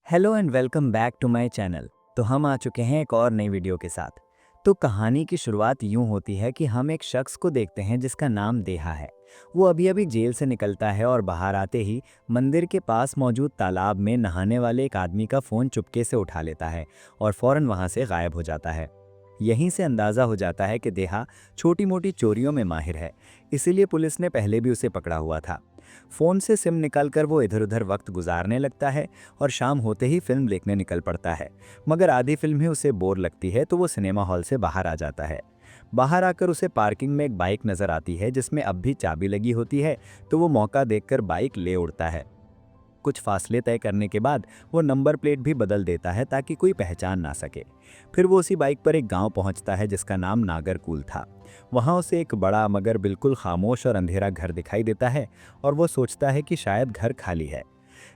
Hello and welcome back to my channel. तो हम आ चुके हैं एक और नई वीडियो के साथ। तो कहानी की शुरुआत यूं होती है कि हम एक शख्स को देखते हैं जिसका नाम देहा है। वो अभी अभी जेल से निकलता है और बाहर आते ही मंदिर के पास मौजूद तालाब में नहाने वाले एक आदमी का फ़ोन चुपके से उठा लेता है और फ़ौरन वहाँ से गायब हो जाता है। यहीं से अंदाज़ा हो जाता है कि देहा छोटी मोटी चोरियों में माहिर है, इसीलिए पुलिस ने पहले भी उसे पकड़ा हुआ था। फ़ोन से सिम निकालकर वो इधर उधर वक्त गुजारने लगता है और शाम होते ही फिल्म देखने निकल पड़ता है। मगर आधी फिल्म ही उसे बोर लगती है तो वो सिनेमा हॉल से बाहर आ जाता है। बाहर आकर उसे पार्किंग में एक बाइक नज़र आती है जिसमें अब भी चाबी लगी होती है, तो वो मौका देखकर बाइक ले उड़ता है। कुछ फासले तय करने के बाद वो नंबर प्लेट भी बदल देता है ताकि कोई पहचान ना सके। फिर वो उसी बाइक पर एक गांव पहुंचता है जिसका नाम नागरकुल था। वहां उसे एक बड़ा मगर बिल्कुल खामोश और अंधेरा घर दिखाई देता है और वो सोचता है कि शायद घर खाली है।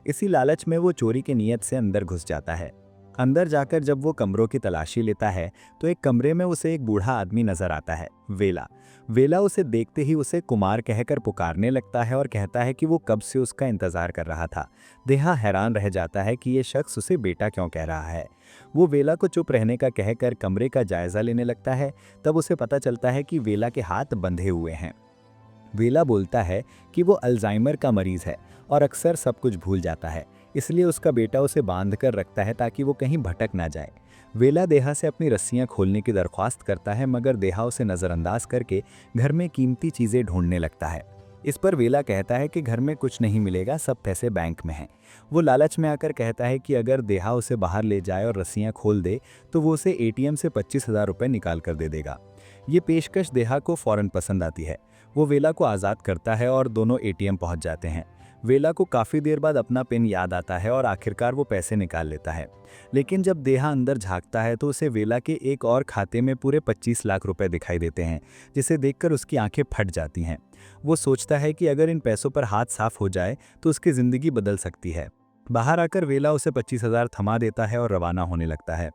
इसी लालच में वो चोरी की नीयत से अंदर घुस जाता है। अंदर जाकर जब वो कमरों की तलाशी लेता है तो एक कमरे में उसे एक बूढ़ा आदमी नजर आता है, वेला। वेला उसे देखते ही उसे कुमार कहकर पुकारने लगता है और कहता है कि वो कब से उसका इंतजार कर रहा था। देहा हैरान रह जाता है कि ये शख्स उसे बेटा क्यों कह रहा है। वो वेला को चुप रहने का कहकर कमरे का जायजा लेने लगता है। तब उसे पता चलता है कि वेला के हाथ बंधे हुए हैं। वेला बोलता है कि वो अल्जाइमर का मरीज है और अक्सर सब कुछ भूल जाता है, इसलिए उसका बेटा उसे बांध कर रखता है ताकि वो कहीं भटक ना जाए। वेला देहा से अपनी रस्सियां खोलने की दरख्वास्त करता है, मगर देहा उसे नज़रअंदाज करके घर में कीमती चीज़ें ढूंढने लगता है। इस पर वेला कहता है कि घर में कुछ नहीं मिलेगा, सब पैसे बैंक में हैं। वो लालच में आकर कहता है कि अगर देहा उसे बाहर ले जाए और रस्सियां खोल दे तो वो उसे एटीएम से 25,000 रुपये निकाल कर दे देगा। ये पेशकश देहा को फौरन पसंद आती है। वो वेला को आज़ाद करता है और दोनों एटीएम पहुंच जाते हैं। वेला को काफ़ी देर बाद अपना पिन याद आता है और आखिरकार वो पैसे निकाल लेता है। लेकिन जब देहा अंदर झांकता है तो उसे वेला के एक और खाते में पूरे 25 लाख रुपए दिखाई देते हैं, जिसे देखकर उसकी आंखें फट जाती हैं। वो सोचता है कि अगर इन पैसों पर हाथ साफ हो जाए तो उसकी ज़िंदगी बदल सकती है। बाहर आकर वेला उसे 25,000 थमा देता है और रवाना होने लगता है।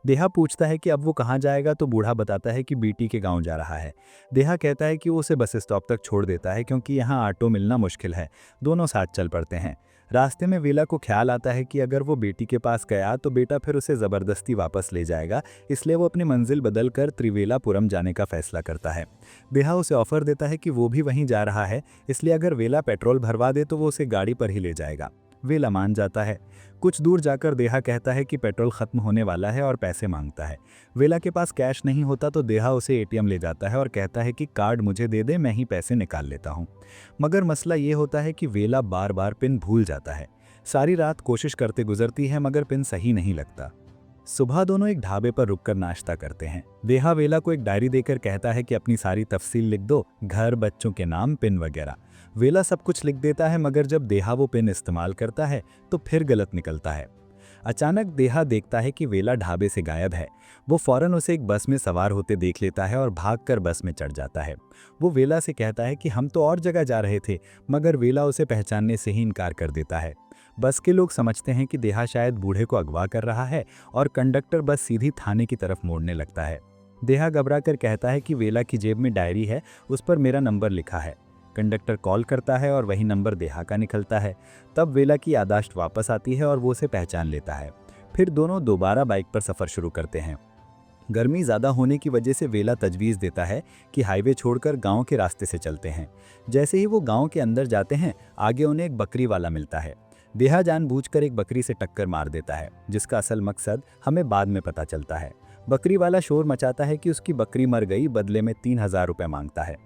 देहा पूछता है कि अब वो कहाँ जाएगा तो बूढ़ा बताता है कि बीटी के गांव जा रहा है। देहा कहता है कि वो उसे बस स्टॉप तक छोड़ देता है क्योंकि यहाँ ऑटो मिलना मुश्किल है। दोनों साथ चल पड़ते हैं। रास्ते में वेला को ख्याल आता है कि अगर वो बेटी के पास गया तो बेटा फिर उसे ज़बरदस्ती वापस ले जाएगा, इसलिए वो अपनी मंजिल बदल कर त्रिवेलापुरम जाने का फैसला करता है। देहा उसे ऑफर देता है कि वो भी वहीं जा रहा है, इसलिए अगर वेला पेट्रोल भरवा दे तो वो उसे गाड़ी पर ही ले जाएगा। वेला मान जाता है। कुछ दूर जाकर देहा कहता है कि पेट्रोल खत्म होने वाला है और पैसे मांगता है। वेला के पास कैश नहीं होता तो देहा उसे एटीएम ले जाता है और कहता है कि कार्ड मुझे दे दे, मैं ही पैसे निकाल लेता हूँ। मगर मसला ये होता है कि वेला बार बार पिन भूल जाता है। सारी रात कोशिश करते गुजरती है मगर पिन सही नहीं लगता। सुबह दोनों एक ढाबे पर रुककर नाश्ता करते हैं। देहा वेला को एक डायरी देकर कहता है कि अपनी सारी तफसील लिख दो, घर, बच्चों के नाम, पिन वगैरह। वेला सब कुछ लिख देता है, मगर जब देहा वो पिन इस्तेमाल करता है तो फिर गलत निकलता है। अचानक देहा देखता है कि वेला ढाबे से गायब है। वो फौरन उसे एक बस में सवार होते देख लेता है और भागकर बस में चढ़ जाता है। वो वेला से कहता है कि हम तो और जगह जा रहे थे, मगर वेला उसे पहचानने से ही इनकार कर देता है। बस के लोग समझते हैं कि देहा शायद बूढ़े को अगवा कर रहा है और कंडक्टर बस सीधी थाने की तरफ मोड़ने लगता है। देहा घबरा कर कहता है कि वेला की जेब में डायरी है, उस पर मेरा नंबर लिखा है। कंडक्टर कॉल करता है और वही नंबर देहा का निकलता है। तब वेला की यादाश्त वापस आती है और वो उसे पहचान लेता है। फिर दोनों दोबारा बाइक पर सफ़र शुरू करते हैं। गर्मी ज़्यादा होने की वजह से वेला तजवीज़ देता है कि हाईवे छोड़कर गांव के रास्ते से चलते हैं। जैसे ही वो गांव के अंदर जाते हैं, आगे उन्हें एक बकरी वाला मिलता है। देहा जानबूझकर एक बकरी से टक्कर मार देता है, जिसका असल मकसद हमें बाद में पता चलता है। बकरी वाला शोर मचाता है कि उसकी बकरी मर गई, बदले में 3,000 रुपये मांगता है।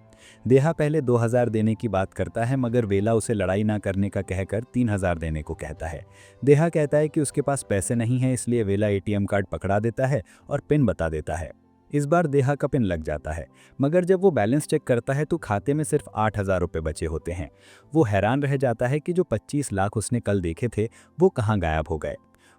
देहा पहले 2,000 देने की बात करता है, मगर वेला उसे लड़ाई ना करने का कहकर 3,000 देने को कहता है। देहा कहता है कि उसके पास पैसे नहीं हैं, इसलिए वेला एटीएम कार्ड पकड़ा देता है और पिन बता देता है। इस बार देहा का पिन लग जाता है, मगर जब वो बैलेंस चेक करता है तो खाते में सिर्फ 8,000 रुपये बचे होते हैं। वो हैरान रह जाता है कि जो 25 लाख उसने कल देखे थे वो कहाँ गायब हो गए।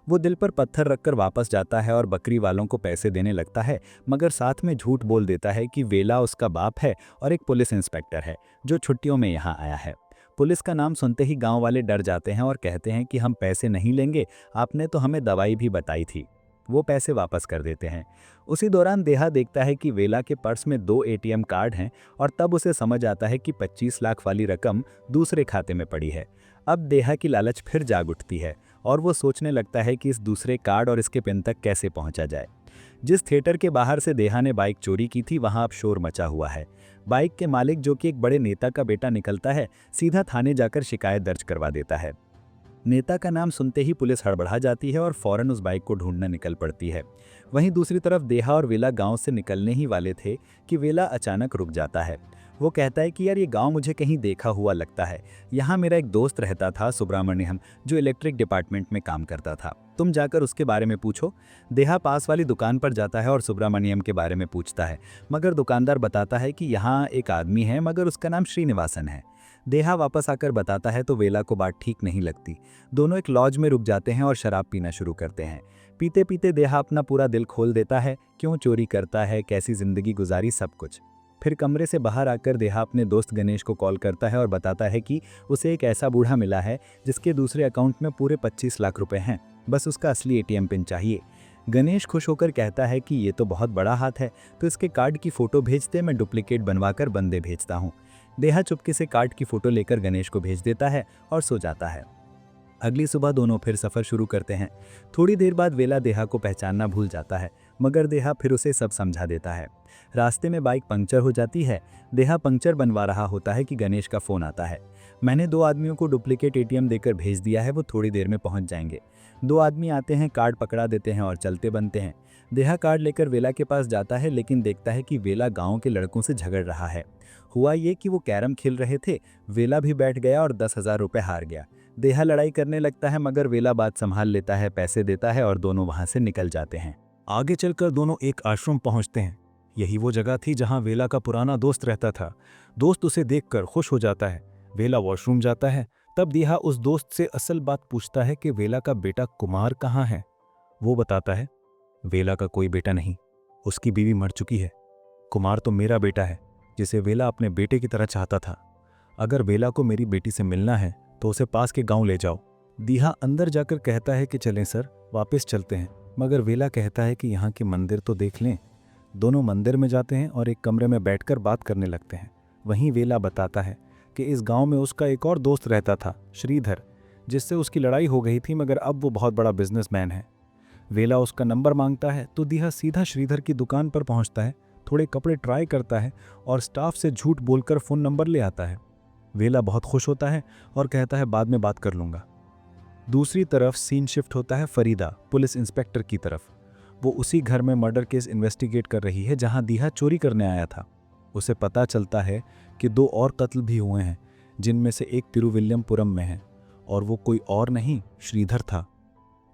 वो दिल पर पत्थर रखकर वापस जाता है और बकरी वालों को पैसे देने लगता है, मगर साथ में झूठ बोल देता है कि वेला उसका बाप है और एक पुलिस इंस्पेक्टर है जो छुट्टियों में यहाँ आया है। पुलिस का नाम सुनते ही गांव वाले डर जाते हैं और कहते हैं कि हम पैसे नहीं लेंगे, आपने तो हमें दवाई भी बताई थी। वो पैसे वापस कर देते हैं। उसी दौरान देहा देखता है कि वेला के पर्स में 2 एटीएम कार्ड हैं और तब उसे समझ आता है कि 25 लाख वाली रकम दूसरे खाते में पड़ी है। अब देहा की लालच फिर जाग उठती है। और वो सोचने लगता है कि इस दूसरे कार्ड और इसके पिन तक कैसे पहुंचा जाए। जिस थिएटर के बाहर से देहा ने बाइक चोरी की थी वहां अब शोर मचा हुआ है। बाइक के मालिक, जो कि एक बड़े नेता का बेटा निकलता है, सीधा थाने जाकर शिकायत दर्ज करवा देता है। नेता का नाम सुनते ही पुलिस हड़बड़ा जाती है और फौरन उस बाइक को ढूंढने निकल पड़ती है। वहीं दूसरी तरफ देहा और वेला गांव से निकलने ही वाले थे कि वेला अचानक रुक जाता है। वो कहता है कि यार, ये गांव मुझे कहीं देखा हुआ लगता है। यहाँ मेरा एक दोस्त रहता था, सुब्रमण्यम, जो इलेक्ट्रिक डिपार्टमेंट में काम करता था। तुम जाकर उसके बारे में पूछो। देहा पास वाली दुकान पर जाता है और सुब्रमण्यम के बारे में पूछता है, मगर दुकानदार बताता है कि यहाँ एक आदमी है, मगर उसका नाम श्रीनिवासन है। देहा वापस आकर बताता है तो वेला को बात ठीक नहीं लगती। दोनों एक लॉज में रुक जाते हैं और शराब पीना शुरू करते हैं। पीते पीते देहा अपना पूरा दिल खोल देता है, क्यों चोरी करता है, कैसी जिंदगी गुजारी, सब कुछ। फिर कमरे से बाहर आकर देहा अपने दोस्त गणेश को कॉल करता है और बताता है कि उसे एक ऐसा बूढ़ा मिला है जिसके दूसरे अकाउंट में पूरे 25 लाख रुपए हैं, बस उसका असली एटीएम पिन चाहिए। गणेश खुश होकर कहता है कि ये तो बहुत बड़ा हाथ है, तो इसके कार्ड की फ़ोटो भेजते, मैं डुप्लीकेट बनवाकर बंदे भेजता हूँ। देहा चुपके से कार्ड की फ़ोटो लेकर गणेश को भेज देता है और सो जाता है। अगली सुबह दोनों फिर सफ़र शुरू करते हैं। थोड़ी देर बाद वेला देहा को पहचानना भूल जाता है, मगर देहा फिर उसे सब समझा देता है। रास्ते में बाइक पंक्चर हो जाती है। देहा पंक्चर बनवा रहा होता है कि गणेश का फ़ोन आता है। मैंने 2 आदमियों को डुप्लीकेट एटीएम देकर भेज दिया है, वो थोड़ी देर में पहुंच जाएंगे। 2 आदमी आते हैं, कार्ड पकड़ा देते हैं और चलते बनते हैं। देहा कार्ड लेकर वेला के पास जाता है, लेकिन देखता है कि वेला गाँव के लड़कों से झगड़ रहा है। हुआ ये कि वो कैरम खेल रहे थे, वेला भी बैठ गया और 10,000 रुपये हार गया। देहा लड़ाई करने लगता है, मगर वेला बात संभाल लेता है, पैसे देता है और दोनों वहां से निकल जाते हैं। आगे चलकर दोनों एक आश्रम पहुंचते हैं। यही वो जगह थी जहां वेला का पुराना दोस्त रहता था। दोस्त उसे देखकर खुश हो जाता है। वेला वॉशरूम जाता है, तब देहा उस दोस्त से असल बात पूछता है कि वेला का बेटा कुमार कहाँ है। वो बताता है, वेला का कोई बेटा नहीं, उसकी बीवी मर चुकी है। कुमार तो मेरा बेटा है, जिसे वेला अपने बेटे की तरह चाहता था। अगर वेला को मेरी बेटी से मिलना है तो उसे पास के गांव ले जाओ। देहा अंदर जाकर कहता है कि चलें सर, वापस चलते हैं, मगर वेला कहता है कि यहाँ के मंदिर तो देख लें। दोनों मंदिर में जाते हैं और एक कमरे में बैठकर बात करने लगते हैं। वहीं वेला बताता है कि इस गांव में उसका एक और दोस्त रहता था, श्रीधर, जिससे उसकी लड़ाई हो गई थी, मगर अब वो बहुत बड़ा बिजनेसमैन है। वेला उसका नंबर मांगता है तो देहा सीधा श्रीधर की दुकान पर पहुंचता है, थोड़े कपड़े ट्राई करता है और स्टाफ से झूठ बोलकर फ़ोन नंबर ले आता है। वेला बहुत खुश होता है और कहता है बाद में बात कर लूँगा। दूसरी तरफ सीन शिफ्ट होता है फरीदा, पुलिस इंस्पेक्टर की तरफ। वो उसी घर में मर्डर केस इन्वेस्टिगेट कर रही है जहां देहा चोरी करने आया था। उसे पता चलता है कि 2 और कत्ल भी हुए हैं, जिनमें से एक तिरुविल्यमपुरम में है, और वो कोई और नहीं, श्रीधर था।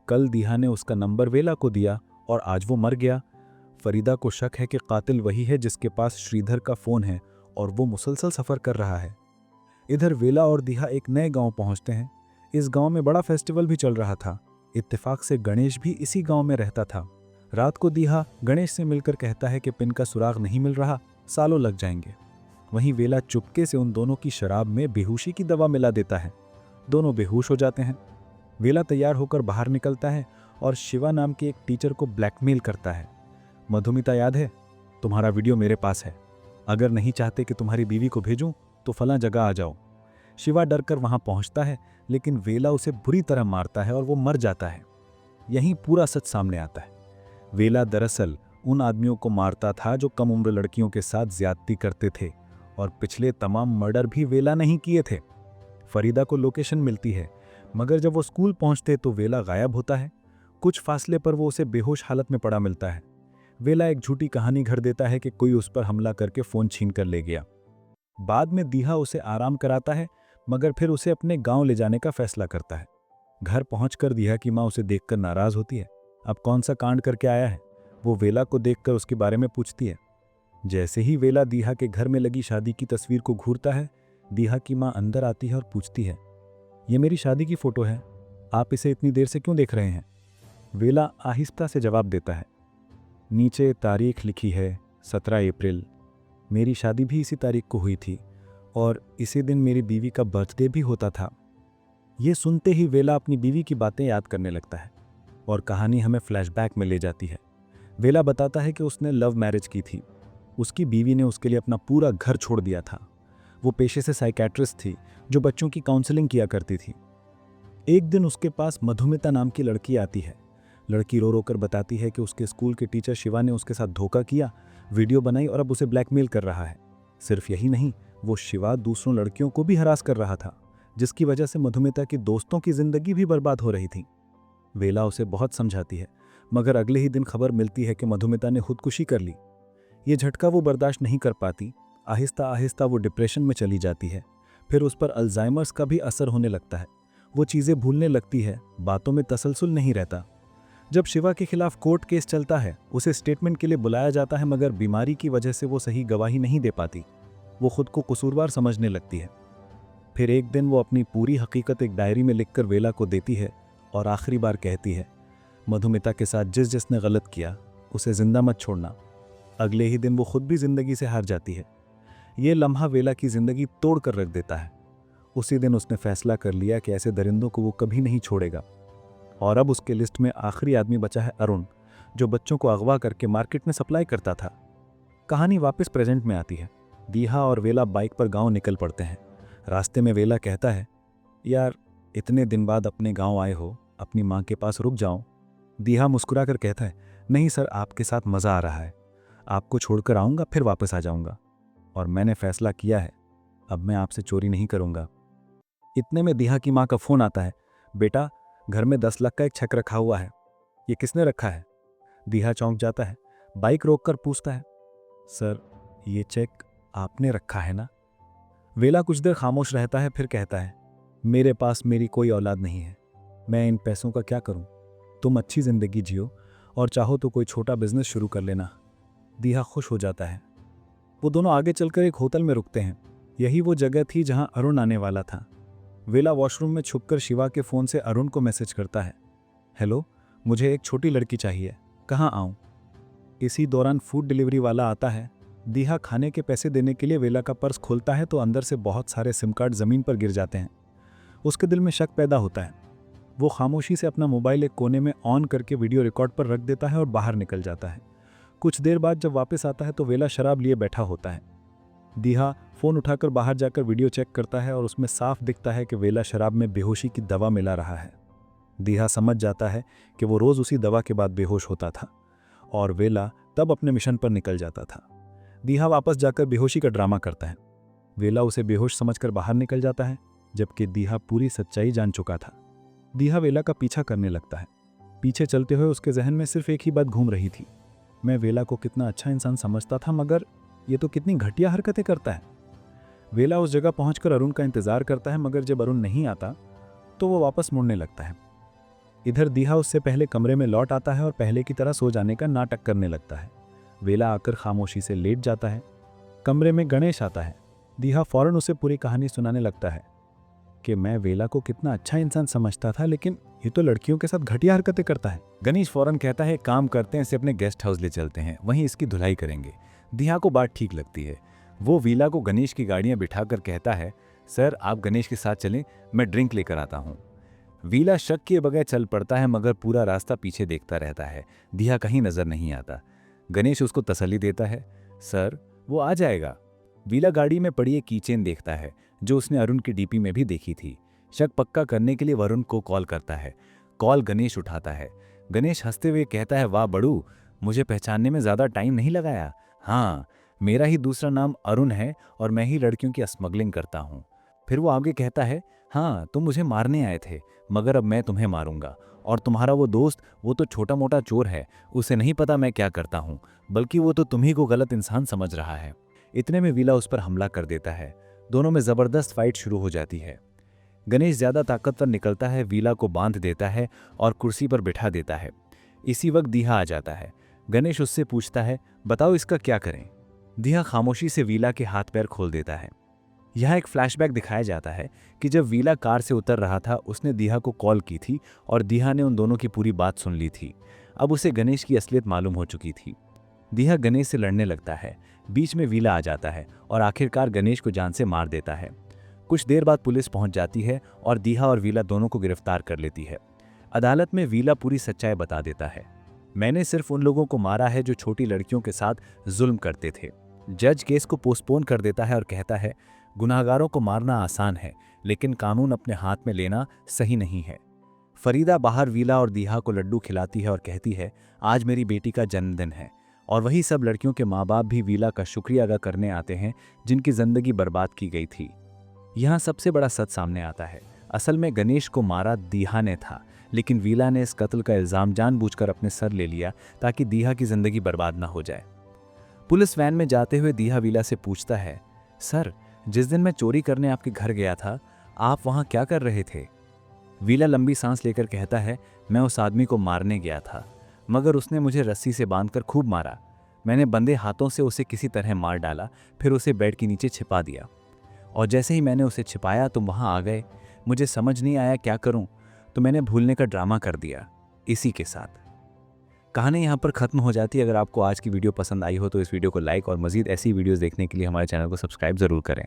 कल देहा ने उसका नंबर वेला को दिया और आज वो मर गया। फरीदा को शक है कि कातिल वही है जिसके पास श्रीधर का फ़ोन है और वो मुसलसल सफ़र कर रहा है। इधर वेला और देहा एक नए गांव पहुंचते हैं। इस गांव में बड़ा फेस्टिवल भी चल रहा था। इत्तेफाक से गणेश भी इसी गांव में रहता था। रात को देहा गणेश से मिलकर कहता है कि पिन का सुराग नहीं मिल रहा, सालों लग जाएंगे। वहीं वेला चुपके से उन दोनों की शराब में बेहोशी की दवा मिला देता है। दोनों बेहोश हो जाते हैं। वेला तैयार होकर बाहर निकलता है और शिवा नाम के एक टीचर को ब्लैकमेल करता है। मधुमिता, याद है, तुम्हारा वीडियो मेरे पास है, अगर नहीं चाहते कि तुम्हारी बीवी को भेजूं तो फलां जगह आ जाओ। शिवा डरकर वहां पहुंचता है, लेकिन वेला उसे बुरी तरह मारता है और वो मर जाता है। यहीं पूरा सच सामने आता है। वेला दरअसल उन आदमियों को मारता था जो कम उम्र लड़कियों के साथ ज्यादती करते थे, और पिछले तमाम मर्डर भी वेला नहीं किए थे। फरीदा को लोकेशन मिलती है, मगर जब वो स्कूल पहुंचते तो वेला गायब होता है। कुछ फासले पर वो उसे बेहोश हालत में पड़ा मिलता है। वेला एक झूठी कहानी घर देता है कि कोई उस पर हमला करके फ़ोन छीन कर ले गया। बाद में देहा उसे आराम कराता है, मगर फिर उसे अपने गांव ले जाने का फैसला करता है। घर पहुंचकर देहा की माँ उसे देखकर नाराज होती है। अब कौन सा कांड करके आया है, वो वेला को देखकर उसके बारे में पूछती है। जैसे ही वेला देहा के घर में लगी शादी की तस्वीर को घूरता है, देहा की माँ अंदर आती है और पूछती है, ये मेरी शादी की फ़ोटो है, आप इसे इतनी देर से क्यों देख रहे हैं? वेला आहिस्ता से जवाब देता है, नीचे तारीख लिखी है 17 अप्रैल। मेरी शादी भी इसी तारीख को हुई थी और इसी दिन मेरी बीवी का बर्थडे भी होता था। ये सुनते ही वेला अपनी बीवी की बातें याद करने लगता है और कहानी हमें फ्लैशबैक में ले जाती है। वेला बताता है कि उसने लव मैरिज की थी। उसकी बीवी ने उसके लिए अपना पूरा घर छोड़ दिया था। वो पेशे से साइकेट्रिस्ट थी जो बच्चों की काउंसलिंग किया करती थी। एक दिन उसके पास मधुमिता नाम की लड़की आती है। लड़की रो रो कर बताती है कि उसके स्कूल के टीचर शिवा ने उसके साथ धोखा किया, वीडियो बनाई और अब उसे ब्लैकमेल कर रहा है। सिर्फ यही नहीं, वो शिवा दूसरों लड़कियों को भी हरास कर रहा था, जिसकी वजह से मधुमिता की दोस्तों की जिंदगी भी बर्बाद हो रही थी। वेला उसे बहुत समझाती है, मगर अगले ही दिन खबर मिलती है कि मधुमिता ने खुदकुशी कर ली। ये झटका वो बर्दाश्त नहीं कर पाती। आहिस्ता आहिस्ता वो डिप्रेशन में चली जाती है। फिर उस पर अल्जाइमर्स का भी असर होने लगता है। वो चीज़ें भूलने लगती है, बातों में तसलसल नहीं रहता। जब शिवा के खिलाफ कोर्ट केस चलता है, उसे स्टेटमेंट के लिए बुलाया जाता है, मगर बीमारी की वजह से वो सही गवाही नहीं दे पाती। वो खुद को कसूरवार समझने लगती है। फिर एक दिन वो अपनी पूरी हकीकत एक डायरी में लिखकर वेला को देती है और आखिरी बार कहती है, मधुमिता के साथ जिसने गलत किया उसे जिंदा मत छोड़ना। अगले ही दिन वो खुद भी जिंदगी से हार जाती है। ये लम्हा वेला की जिंदगी तोड़ कर रख देता है। उसी दिन उसने फैसला कर लिया कि ऐसे दरिंदों को वो कभी नहीं छोड़ेगा। और अब उसके लिस्ट में आखिरी आदमी बचा है अरुण, जो बच्चों को अगवा करके मार्केट में सप्लाई करता था। कहानी वापस प्रेजेंट में आती है। दीहा और वेला बाइक पर गांव निकल पड़ते हैं। रास्ते में वेला कहता है, यार इतने दिन बाद अपने गांव आए हो, अपनी माँ के पास रुक जाओ। दीहा मुस्कुरा कर कहता है, नहीं सर, आपके साथ मज़ा आ रहा है। आपको छोड़कर आऊँगा, फिर वापस आ जाऊँगा। और मैंने फैसला किया है, अब मैं आपसे चोरी नहीं करूँगा। इतने में दीहा की माँ का फ़ोन आता है, बेटा घर में 10 लाख का एक चेक रखा हुआ है, ये किसने रखा है? दीहा चौंक जाता है, बाइक रोककर पूछता है, सर ये चेक आपने रखा है ना? वेला कुछ देर खामोश रहता है, फिर कहता है, मेरे पास मेरी कोई औलाद नहीं है, मैं इन पैसों का क्या करूं? तुम अच्छी ज़िंदगी जियो और चाहो तो कोई छोटा बिजनेस शुरू कर लेना। दीहा खुश हो जाता है। वो दोनों आगे चलकर एक होटल में रुकते हैं। यही वो जगह थी जहां अरुण आने वाला था। वेला वॉशरूम में छुपकर शिवा के फ़ोन से अरुण को मैसेज करता है, हेलो, मुझे एक छोटी लड़की चाहिए, कहाँ आऊँ? इसी दौरान फूड डिलीवरी वाला आता है। दीहा खाने के पैसे देने के लिए वेला का पर्स खोलता है तो अंदर से बहुत सारे सिम कार्ड ज़मीन पर गिर जाते हैं। उसके दिल में शक पैदा होता है। वो खामोशी से अपना मोबाइल एक कोने में ऑन करके वीडियो रिकॉर्ड पर रख देता है और बाहर निकल जाता है। कुछ देर बाद जब वापस आता है तो वेला शराब लिए बैठा होता है। दीहा फ़ोन उठाकर बाहर जाकर वीडियो चेक करता है और उसमें साफ दिखता है कि वेला शराब में बेहोशी की दवा मिला रहा है। दीहा समझ जाता है कि वो रोज़ उसी दवा के बाद बेहोश होता था और वेला तब अपने मिशन पर निकल जाता था। दीहा वापस जाकर बेहोशी का ड्रामा करता है। वेला उसे बेहोश समझकर बाहर निकल जाता है, जबकि दीहा पूरी सच्चाई जान चुका था। दीहा वेला का पीछा करने लगता है। पीछे चलते हुए उसके जहन में सिर्फ एक ही बात घूम रही थी, मैं वेला को कितना अच्छा इंसान समझता था, मगर ये तो कितनी घटिया हरकतें करता है। वेला उस जगह पहुंचकर अरुण का इंतजार करता है, मगर जब अरुण नहीं आता तो वो वापस मुड़ने लगता है। इधर दीहा उससे पहले कमरे में लौट आता है और पहले की तरह सो जाने का नाटक करने लगता है। वेला आकर खामोशी से लेट जाता है। कमरे में गणेश आता है। दीहा फौरन उसे पूरी कहानी सुनाने लगता है कि मैं वेला को कितना अच्छा इंसान समझता था, लेकिन ये तो लड़कियों के साथ घटिया हरकतें करता है। गणेश फौरन कहता है, काम करते हैं, इसे अपने गेस्ट हाउस ले चलते हैं, वहीं इसकी धुलाई करेंगे। दीहा को बात ठीक लगती है। वो वीला को गणेश की गाड़ियां बिठाकर कहता है, सर आप गणेश के साथ चलें, मैं ड्रिंक लेकर आता हूँ। वीला शक किए बगैर चल पड़ता है, मगर पूरा रास्ता पीछे देखता रहता है। दीहा कहीं नजर नहीं आता। गणेश उसको तसल्ली देता है, सर वो आ जाएगा। वीला गाड़ी में पड़ी एक कीचेन देखता है जो उसने अरुण की डीपी में भी देखी थी। शक पक्का करने के लिए वरुण को कॉल करता है। कॉल गणेश उठाता है। गणेश हंसते हुए कहता है, वाह बड़ू, मुझे पहचानने में ज़्यादा टाइम नहीं लगाया। हाँ, मेरा ही दूसरा नाम अरुण है और मैं ही लड़कियों की स्मगलिंग करता हूँ। फिर वो आगे कहता है, हाँ तुम मुझे मारने आए थे, मगर अब मैं तुम्हें मारूंगा। और तुम्हारा वो दोस्त, वो तो छोटा मोटा चोर है, उसे नहीं पता मैं क्या करता हूँ, बल्कि वो तो तुम्ही को गलत इंसान समझ रहा है। इतने में वीला उस पर हमला कर देता है। दोनों में ज़बरदस्त फाइट शुरू हो जाती है। गणेश ज़्यादा ताकतवर निकलता है, वीला को बांध देता है और कुर्सी पर बिठा देता है। इसी वक्त दीहा आ जाता है। गणेश उससे पूछता है, बताओ इसका क्या करें? दीहा खामोशी से वीला के हाथ पैर खोल देता है। यहाँ एक फ्लैशबैक दिखाया जाता है कि जब वीला कार से उतर रहा था, उसने दीहा को कॉल की थी और दीहा ने उन दोनों की पूरी बात सुन ली थी। अब उसे गणेश की असलियत मालूम हो चुकी थी। दीहा गणेश से लड़ने लगता है। बीच में वीला आ जाता है और आखिरकार गणेश को जान से मार देता है। कुछ देर बाद पुलिस पहुंच जाती है और दीहा और वीला दोनों को गिरफ्तार कर लेती है। अदालत में वीला पूरी सच्चाई बता देता है, मैंने सिर्फ उन लोगों को मारा है जो छोटी लड़कियों के साथ जुल्म करते थे। जज केस को पोस्टपोन कर देता है और कहता है, गुनाहगारों को मारना आसान है, लेकिन कानून अपने हाथ में लेना सही नहीं है। फरीदा बाहर वीला और दीहा को लड्डू खिलाती है और कहती है, आज मेरी बेटी का जन्मदिन है। और वही सब लड़कियों के माँ बाप भी वीला का शुक्रिया अदा करने आते हैं जिनकी जिंदगी बर्बाद की गई थी। यहाँ सबसे बड़ा सच सामने आता है। असल में गणेश को मारा दीहा ने था, लेकिन वीला ने इस कत्ल का इल्ज़ाम जानबूझकर अपने सर ले लिया ताकि दीहा की जिंदगी बर्बाद ना हो जाए। पुलिस वैन में जाते हुए दीहा वीला से पूछता है, सर, जिस दिन मैं चोरी करने आपके घर गया था, आप वहाँ क्या कर रहे थे? वीला लंबी सांस लेकर कहता है, मैं उस आदमी को मारने गया था, मगर उसने मुझे रस्सी से बांधकर खूब मारा। मैंने बंधे हाथों से उसे किसी तरह मार डाला, फिर उसे बेड के नीचे छिपा दिया। और जैसे ही मैंने उसे छिपाया तुम वहाँ आ गए। मुझे समझ नहीं आया क्या करूँ, तो मैंने भूलने का ड्रामा कर दिया। इसी के साथ कहानी यहाँ पर ख़त्म हो जाती है। अगर आपको आज की वीडियो पसंद आई हो तो इस वीडियो को लाइक और मज़ीद ऐसी वीडियोज़ देखने के लिए हमारे चैनल को सब्सक्राइब ज़रूर करें।